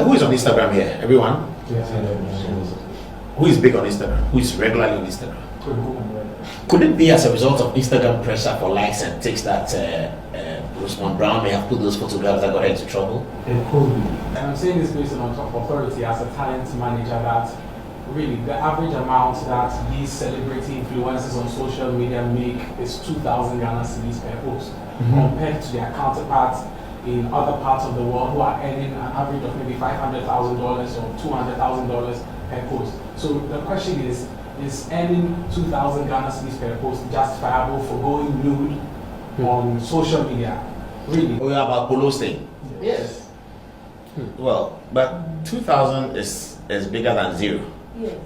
Who is on Instagram here? Everyone? Who is big on Instagram? Who is regularly on Instagram? Could it be as a result of Instagram pressure for likes and takes that Rosemont Brown may have put those photographs that got her into trouble? It could be. And I'm saying this based on top authority as a talent manager that really the average amount that these celebrity influencers on social media make is 2,000 Ghana cedis per post, compared to their counterparts in other parts of the world who are earning an average of maybe $500,000 or $200,000 per post. So the question is earning 2,000 Ghana cedis per post justifiable for going nude on social media? Really? Oh, yeah, about Poloo's thing? Yes. Well, but 2,000 is bigger than zero. Yes.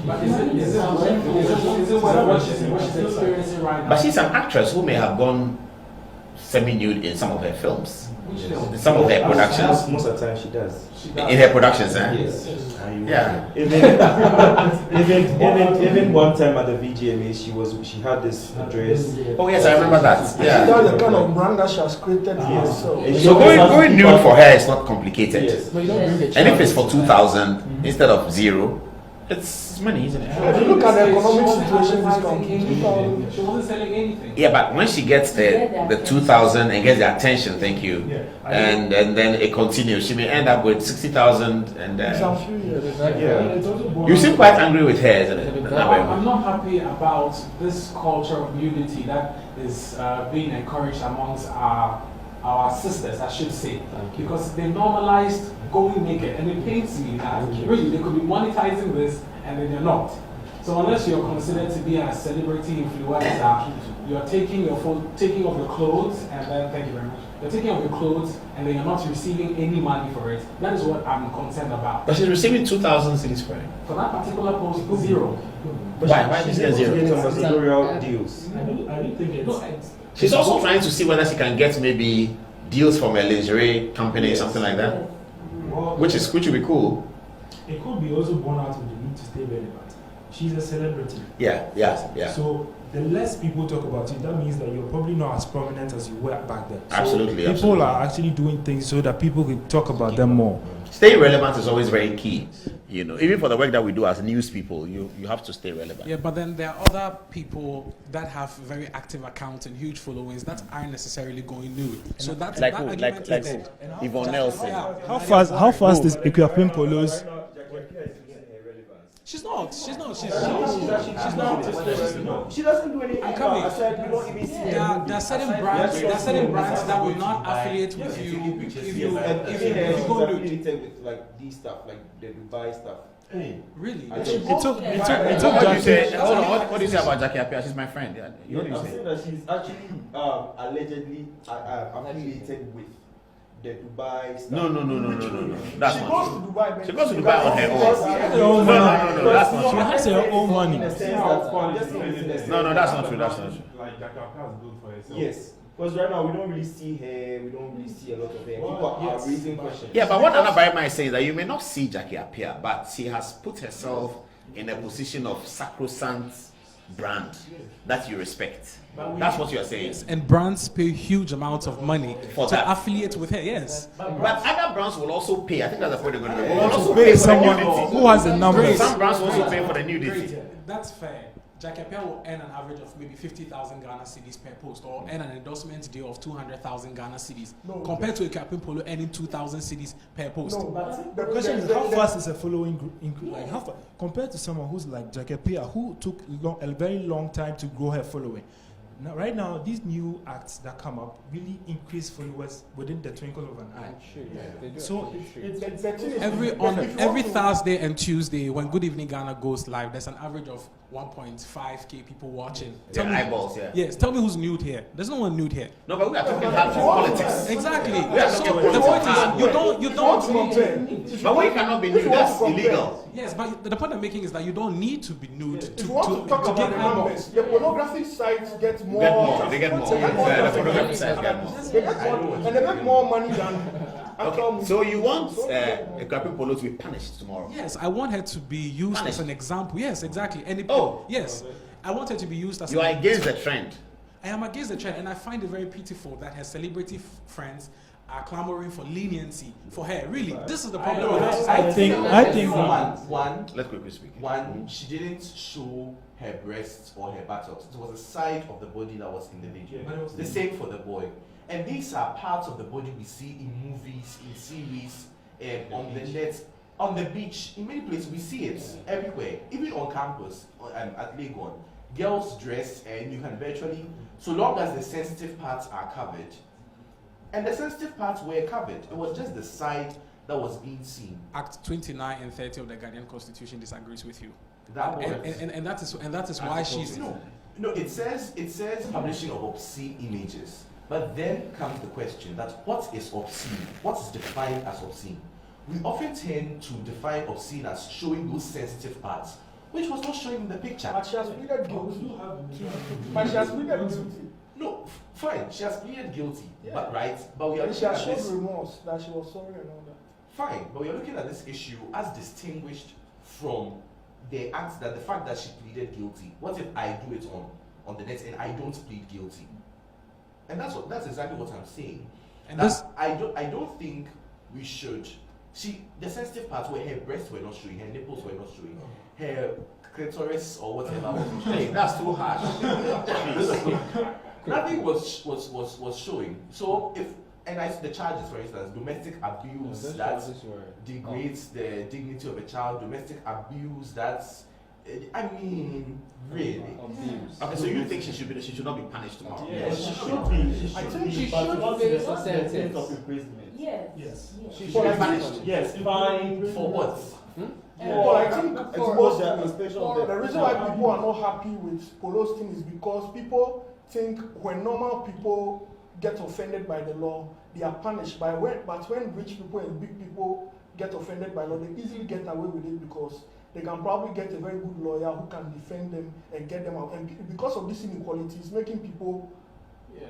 But is it what she's experiencing right now? But she's an actress who may have gone semi-nude in some of her films. In some of her productions. Most of the time she does. In her productions, eh? Yes. Yeah. Even one time at the VGMA, she had this dress. Oh yes, I remember that. Yeah. That's the kind of brand that she has created for herself. So going nude for her is not complicated. Yes. And if it's for 2,000 instead of zero, it's money, isn't it? If you look at the economic situation in this country, She wasn't selling anything. Yeah, but when she gets the 2,000 and gets the attention, thank you, and then it continues, she may end up with 60,000, and you seem quite angry with her, isn't it? I'm not happy about this culture of nudity that is being encouraged amongst our sisters, I should say, because they normalized going naked, and it pains me that really they could be monetizing this and then they're not. So unless you're considered to be a celebrity influencer, you're taking off your clothes and then thank you very much. You're taking off your clothes and then you're not receiving any money for it. That is what I'm concerned about. But she's receiving 2,000 cedis for it. For that particular post, zero. Why is there zero? Ambassadorial deals. I don't think it's. She's also trying to see whether she can get maybe deals from a lingerie company, something like that, which would be cool. It could be also born out of the need to stay relevant. She's a celebrity. Yeah. So the less people talk about it, that means that you're probably not as prominent as you were back then. So Absolutely. People are actually doing things so that people can talk about them more. Staying relevant is always very key. You know, even for the work that we do as news people, you have to stay relevant. Yeah, but then there are other people that have very active accounts and huge followings that aren't necessarily going nude. So that's Like that who? argument Like is who? dead. Yvonne Nelson. Yeah. How fast is Akuapem Poloo's? She's not. She's not. She doesn't do anything. I'm coming. I said we don't even see There are certain brands that will not affiliate with you if you go nude. affiliated with like these stuff, like the Dubai stuff. Really? It took What do you Jackie. say? Hold on, what do you say about Jackie Appiah? She's my friend. Yeah. What do you I'm say? saying that she's actually allegedly affiliated with the Dubai stuff. No. That's She not goes true. to Dubai. She goes to Dubai on her own. No, No, that's not She true. has her own money. In a sense that No, that's not true. That's not true. Like Jakarta is good for herself. Yes. Because right now we don't really see her, we don't really see a lot of her. People are raising questions. Yeah, but what Anna Barima is saying is that you may not see Jackie Appiah, but she has put herself in a position of sacrosanct brand that you respect. That's what you are saying. And brands pay huge amounts of money For to that. affiliate with her. Yes. But other brands will also pay. I think that's the point they're going to make. Will To also pay pay for the someone nudity. who has the numbers. Some brands will also pay for the nudity. That's fair. Jackie Appiah will earn an average of maybe 50,000 Ghana cedis per post, or earn an endorsement deal of 200,000 Ghana cedis, compared to Akuapem Poloo earning 2,000 cedis per post. No, but the question is how fast is a following like how far compared to someone who's like Jackie Appiah, who took a very long time to grow her following. Now, right now, these new acts that come up really increase followers within the twinkle of an eye. So Every Thursday and Tuesday when Good Evening Ghana goes live, there's an average of 1.5k people watching. Their eyeballs, yeah. Yes, tell me who's nude here. There's no one nude here. No, but we are talking about politics. Exactly. are So talking the point politics. is, you don't But we cannot be nude. That's illegal. Yes, but the point I'm making is that you don't need to be nude If to you want to talk get about the eyeballs. numbers, the pornography sites get more. They get more. Yeah, the photography sites get more. They get more, and they make more money than actual. Okay. So you want Akuapem Poloo to be punished tomorrow? Yes, I want her to be used as Punished. an example. Yes, exactly. And yes, I want her to be used as. You are against the trend. I am against the trend, and I find it very pitiful that her celebrity friends are clamoring for leniency for her. Really, this is the I problem. know. with our I society. think one. Let's quickly speak. One, she didn't show her breasts or her buttocks. It was a side of the body that was in the video. But it was The same for the boy. And these are parts of the body we see in movies, in series, on the net, on the beach, in many places. We see it everywhere, even on campus at Legon. Girls dress, and you can virtually, so long as the sensitive parts are covered, and the sensitive parts were covered, it was just the side that was being seen. Act 29 and 30 of the Ghanaian Constitution disagrees with you. And that is why she's no. It says publishing of obscene images, but then comes the question that what is obscene? What is defined as obscene? We often tend to define obscene as showing those sensitive parts, which was not showing in the picture. But she has pleaded guilty. But she has pleaded guilty. No, fine. She has pleaded guilty, Yeah. but we are And she looking has at shown this. remorse that she was sorry and all that. Fine, but we are looking at this issue as distinguished from the fact that she pleaded guilty. What if I do it on the net and I don't plead guilty? And that's exactly what I'm saying. and That this I don't think we should. The sensitive parts where her breasts were not showing, her nipples were not showing, her clitoris or whatever was showing. Hey, that's too harsh. Nothing was showing. So the charges, for instance, domestic abuse that degrades the dignity of a child, domestic abuse that's, really. Okay, so you think she should not be punished tomorrow? Yes, she should be. I think she But should what's be. the sentence of imprisonment? Yes. She For should be like- punished. Yes, fine. For what? Well, I think the reason why for people are not happy with Poloo's thing is because people think when normal people get offended by the law, they are punished. But when rich people and big people get offended by law, they easily get away with it because they can probably get a very good lawyer who can defend them and get them out. And because of this inequality, it's making people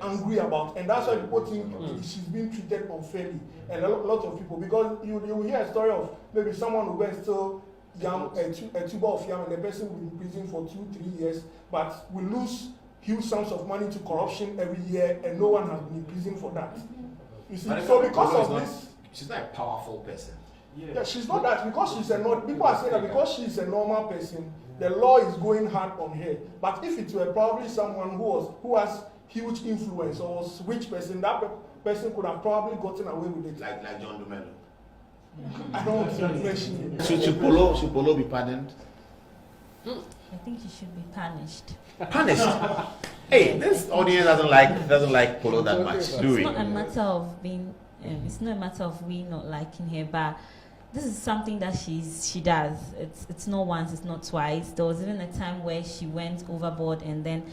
angry about, and that's why people think she's being treated unfairly. And a lot of people, because you will hear a story of maybe someone who went to yam, a tuber of yam, and the person will be in prison for 2-3 years, but will lose huge sums of money to corruption every year, and no one has been in prison for that. You see, so because of this, she's not a powerful person. yeah, she's not that because she's a not. People are saying that because she's a normal person, the law is going hard on her. But if it were probably someone who has huge influence or was a rich person, that person could have probably gotten away with it. Like John Dumelo. I don't want to mention it. Should Poloo be pardoned? I think he should be punished. Punished? Hey, this audience doesn't like Poloo that much, do we? It's not a matter of being. It's not a matter of we not liking her, but this is something that she does. It's not once, it's not twice. There was even a time where she went overboard, and then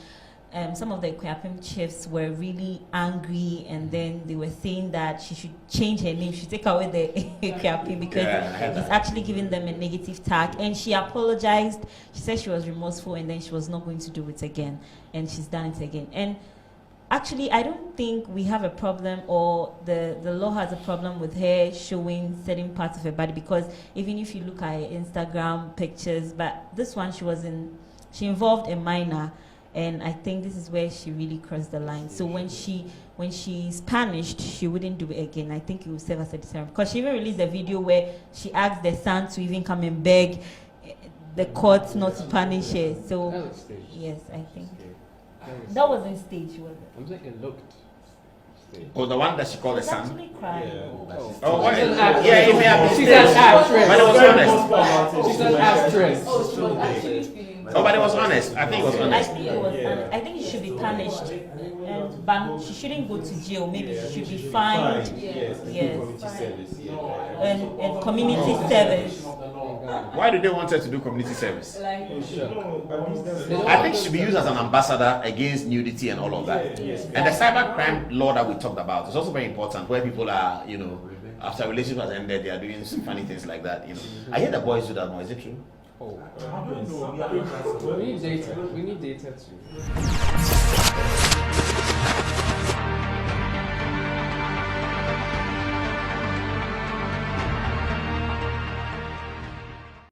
some of the Akuapem chiefs were really angry, and then they were saying that she should change her name, she should take away the Akuapem because it's actually giving them a negative tag. And she apologized. She said she was remorseful, and then she was not going to do it again, and she's done it again. And actually, I don't think we have a problem, or the law has a problem with her showing certain parts of her body, because even if you look at her Instagram pictures, but this one she involved a minor, and I think this is where she really crossed the line. So when she's punished, she wouldn't do it again. I think it will serve as a deterrent, because she even released a video where she asked the son to even come and beg the court not to punish her. So yes, I think. That wasn't stage, was it? I'm saying it looked staged. Oh, the one that she called the She was son? actually crying. Oh, what? Yeah, it may have been She's an actress. But it was honest. She's an actress. Oh, she was actually feeling. Oh, but it was honest. I think it was I honest. think it was. I think she should be punished, but she shouldn't go to jail. Maybe she should be fined. Yes. And community service. Why do they want her to do community service? Like, I think she should be used as an ambassador against nudity and all of that. And the cybercrime law that we talked about is also very important, where people are, after relationship has ended, they are doing some funny things like that. I hear the boys do that more. Is it true? Oh. We need data. We need data too.